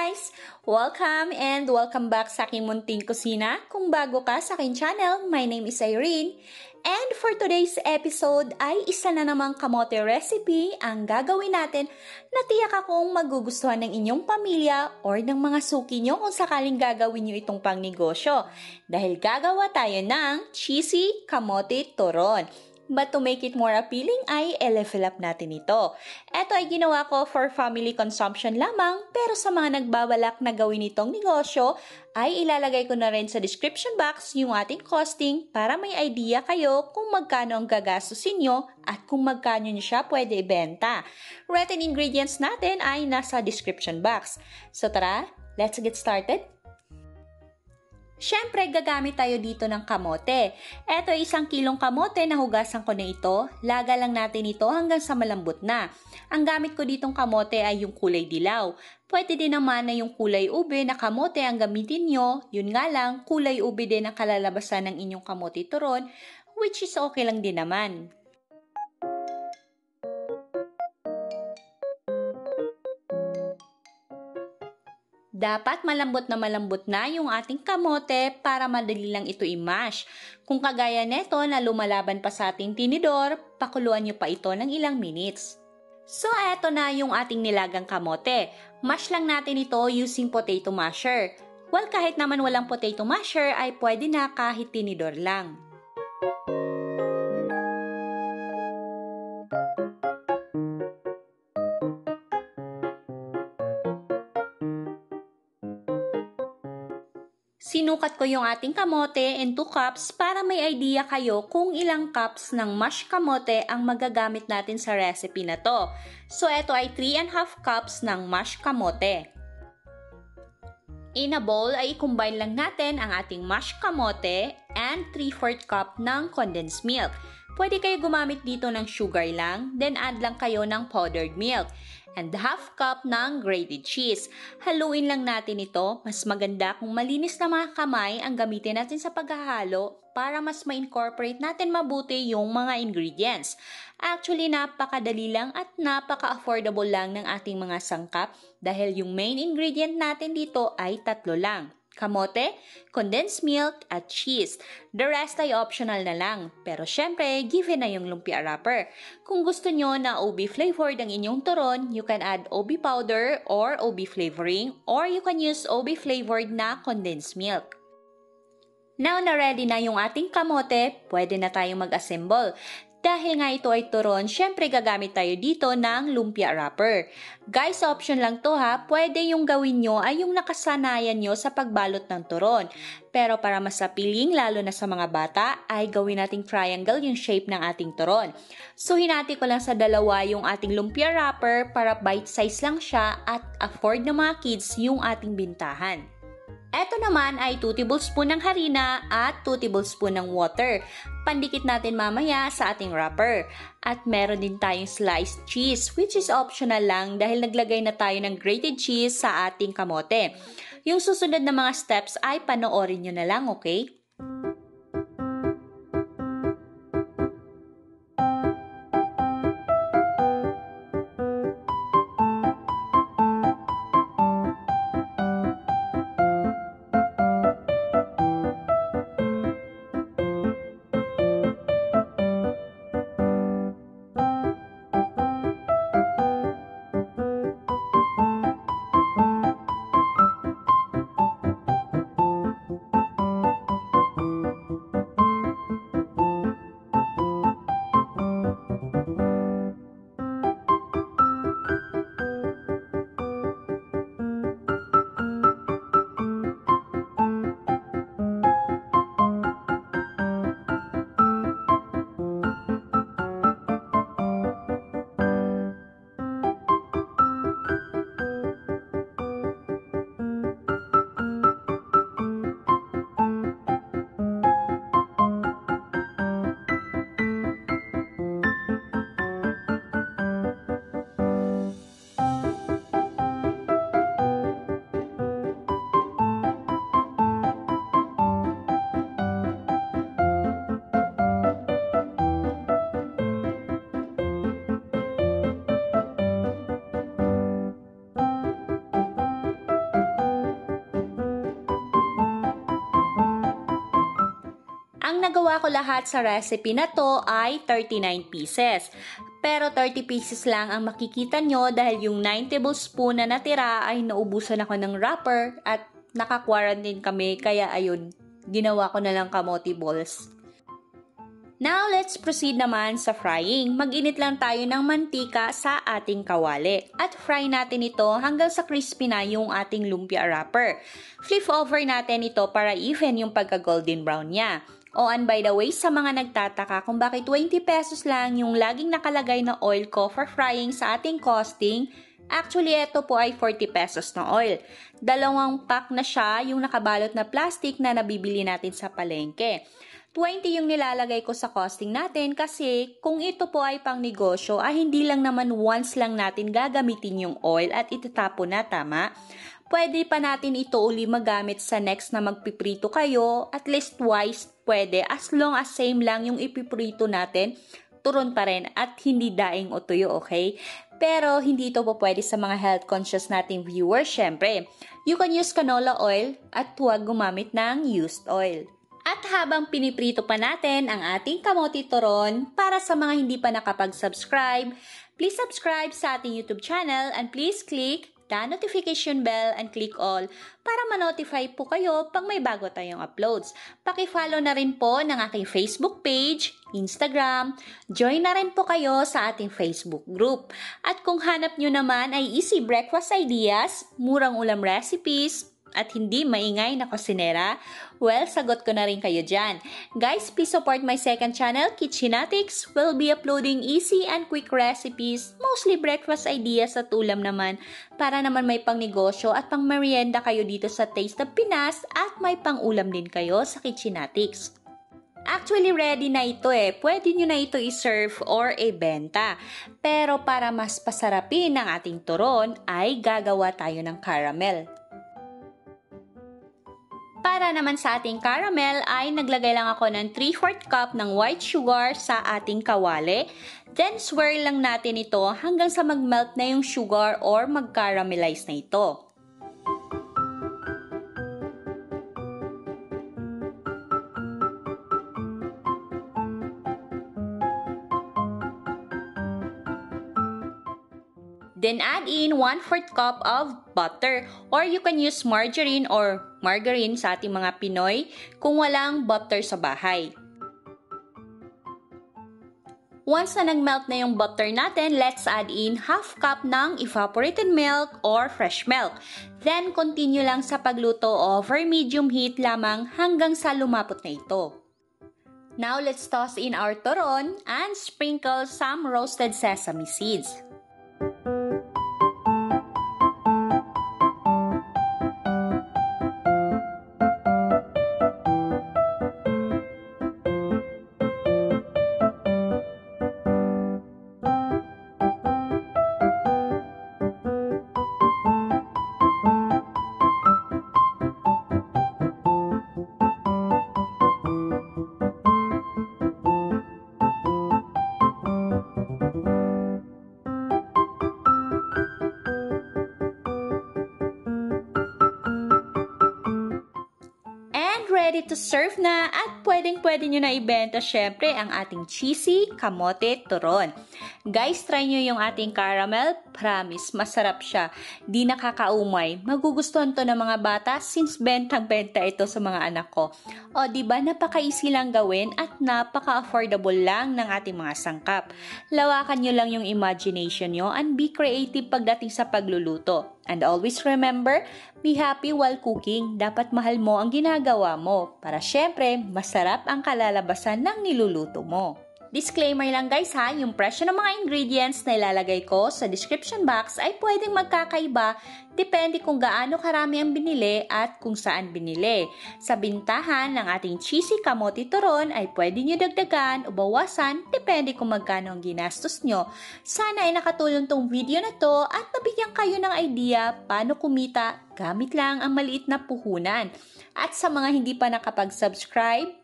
guys! Welcome back sa aking munting kusina. Kung bago ka sa aking channel, my name is Irene. And for today's episode ay isa na namang kamote recipe ang gagawin natin na tiyak akong magugustuhan ng inyong pamilya or ng mga suki nyo kung sakaling gagawin nyo itong pangnegosyo. Dahil gagawa tayo ng cheesy kamote turon. But to make it more appealing ay i-level up natin ito. Ito ay ginawa ko for family consumption lamang, pero sa mga nagbabalak na gawin itong negosyo ay ilalagay ko na rin sa description box yung ating costing para may idea kayo kung magkano ang gagastusin nyo at kung magkano nyo siya pwede ibenta. Written ingredients natin ay nasa description box. So tara, let's get started! Siyempre, gagamit tayo dito ng kamote. Ito ay 1 kilong kamote na hugasan ko na ito. Laga lang natin ito hanggang sa malambot na. Ang gamit ko ditong kamote ay yung kulay dilaw. Pwede din naman na yung kulay ube na kamote ang gamitin nyo. Yun nga lang, kulay ube din ang kalalabasan ng inyong kamote turon, which is okay lang din naman. Dapat malambot na yung ating kamote para madali lang ito i-mash. Kung kagaya neto na lumalaban pa sa ating tinidor, pakuluan nyo pa ito ng ilang minutes. So, eto na yung ating nilagang kamote. Mash lang natin ito using potato masher. Well, kahit naman walang potato masher ay pwede na kahit tinidor lang. Sinukat ko yung ating kamote in 2 cups para may idea kayo kung ilang cups ng mashed kamote ang magagamit natin sa recipe na to. So, ito ay 3.5 cups ng mashed kamote. In a bowl ay i-combine lang natin ang ating mashed kamote and 3/4 cup ng condensed milk. Pwede kayo gumamit dito ng sugar lang, then add lang kayo ng powdered milk. And 1/2 cup ng grated cheese. Haluin lang natin ito. Mas maganda kung malinis na mga kamay ang gamitin natin sa paghahalo para mas ma-incorporate natin mabuti yung mga ingredients. Actually, napakadali lang at napaka-affordable lang ng ating mga sangkap dahil yung main ingredient natin dito ay 3 lang. Kamote, condensed milk, at cheese. The rest ay optional na lang. Pero syempre, given na yung lumpia wrapper. Kung gusto nyo na OB flavored ang inyong turon, you can add OB powder or OB flavoring or you can use OB flavored na condensed milk. Now na ready na yung ating kamote, pwede na tayong mag-assemble. Dahil nga ito ay turon, syempre gagamit tayo dito ng lumpia wrapper. Guys, option lang to ha. Pwede yung gawin nyo ay yung nakasanayan nyo sa pagbalot ng turon. Pero para mas appealing, lalo na sa mga bata, ay gawin nating triangle yung shape ng ating turon. So, hinati ko lang sa dalawa yung ating lumpia wrapper para bite size lang siya at afford ng mga kids yung ating bintahan. Ito naman ay 2 tablespoon ng harina at 2 tablespoon ng water. Pandikit natin mamaya sa ating wrapper. At meron din tayong sliced cheese which is optional lang dahil naglagay na tayo ng grated cheese sa ating kamote. Yung susunod na mga steps ay panoorin nyo na lang, okay? Ang nagawa ko lahat sa recipe na to ay 39 pieces. Pero 30 pieces lang ang makikita nyo dahil yung 9 tablespoon na natira ay naubusan ako ng wrapper at naka-quarantine kami kaya ayun, ginawa ko na lang kamote balls. Now, let's proceed naman sa frying. Mag-init lang tayo ng mantika sa ating kawali. At fry natin ito hanggang sa crispy na yung ating lumpia wrapper. Flip over natin ito para even yung pagka-golden brown niya. Oh, and by the way, sa mga nagtataka kung bakit 20 pesos lang yung laging nakalagay na oil ko for frying sa ating costing, actually, ito po ay 40 pesos na oil. 2 pack na siya yung nakabalot na plastic na nabibili natin sa palengke. 20 yung nilalagay ko sa costing natin kasi kung ito po ay pang negosyo ay hindi lang naman once lang natin gagamitin yung oil at itatapon na, tama? Pwede pa natin ito uli magamit sa next na magpiprito kayo, at least twice pwede as long as same lang yung ipiprito natin, turon pa rin at hindi daing o tuyo, okay? Pero hindi ito po pwede sa mga health conscious nating viewers, syempre. You can use canola oil at huwag gumamit ng used oil. At habang piniprito pa natin ang ating kamote turon, para sa mga hindi pa nakapag-subscribe, please subscribe sa ating YouTube channel and please click the notification bell and click all para ma-notify po kayo pag may bago tayong uploads. Paki-follow na rin po ng aking Facebook page, Instagram, join na rin po kayo sa ating Facebook group. At kung hanap nyo naman ay easy breakfast ideas, murang ulam recipes, at hindi maingay na kusinera, well, sagot ko na rin kayo dyan. Guys, please support my second channel, Kitchenatics. We'll be uploading easy and quick recipes, mostly breakfast ideas at ulam naman, para naman may pang negosyo at pang merienda kayo dito sa Taste of Pinas at may pang ulam din kayo sa Kitchenatics. Actually, ready na ito eh. Pwede nyo na ito i-serve or i-benta. Pero para mas pasarapin ang ating turon, ay gagawa tayo ng caramel. Para naman sa ating caramel ay naglagay lang ako ng 3/4 cup ng white sugar sa ating kawali. Then swirl lang natin ito hanggang sa mag-melt na yung sugar or mag-caramelize na ito. Then add in 1/4 cup of butter, or you can use margarine or margarine sa ating mga Pinoy kung walang butter sa bahay. Once na nag-melt na yung butter natin, let's add in 1/2 cup ng evaporated milk or fresh milk. Then continue lang sa pagluto over medium heat lamang hanggang sa lumapot na ito. Now let's toss in our turon and sprinkle some roasted sesame seeds. Ready to serve na at pwedeng-pwede nyo na ibenta syempre ang ating cheesy kamote turon. Guys, try nyo yung ating caramel. Promise, masarap siya. Di nakakaumay. Magugustuhan to ng mga bata since bentang-benta ito sa mga anak ko. O, diba, napaka-easy lang gawin at napaka-affordable lang ng ating mga sangkap. Lawakan nyo lang yung imagination nyo and be creative pagdating sa pagluluto. And always remember, be happy while cooking. Dapat mahal mo ang ginagawa mo para syempre masarap ang kalalabasan ng niluluto mo. Disclaimer lang guys ha, yung presyo ng mga ingredients na ilalagay ko sa description box ay pwedeng magkakaiba depende kung gaano karami ang binili at kung saan binili. Sa bintahan ng ating cheesy kamote turon ay pwede nyo dagdagan o bawasan depende kung magkano ang ginastos nyo. Sana ay nakatulong tong video na to at nabigyan kayo ng idea paano kumita gamit lang ang maliit na puhunan. At sa mga hindi pa nakapag-subscribe,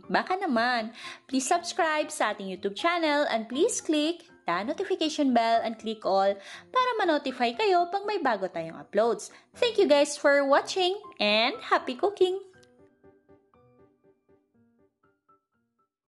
baka naman, please subscribe sa ating YouTube channel and please click the notification bell and click all para ma-notify kayo pag may bago tayong uploads. Thank you guys for watching and happy cooking!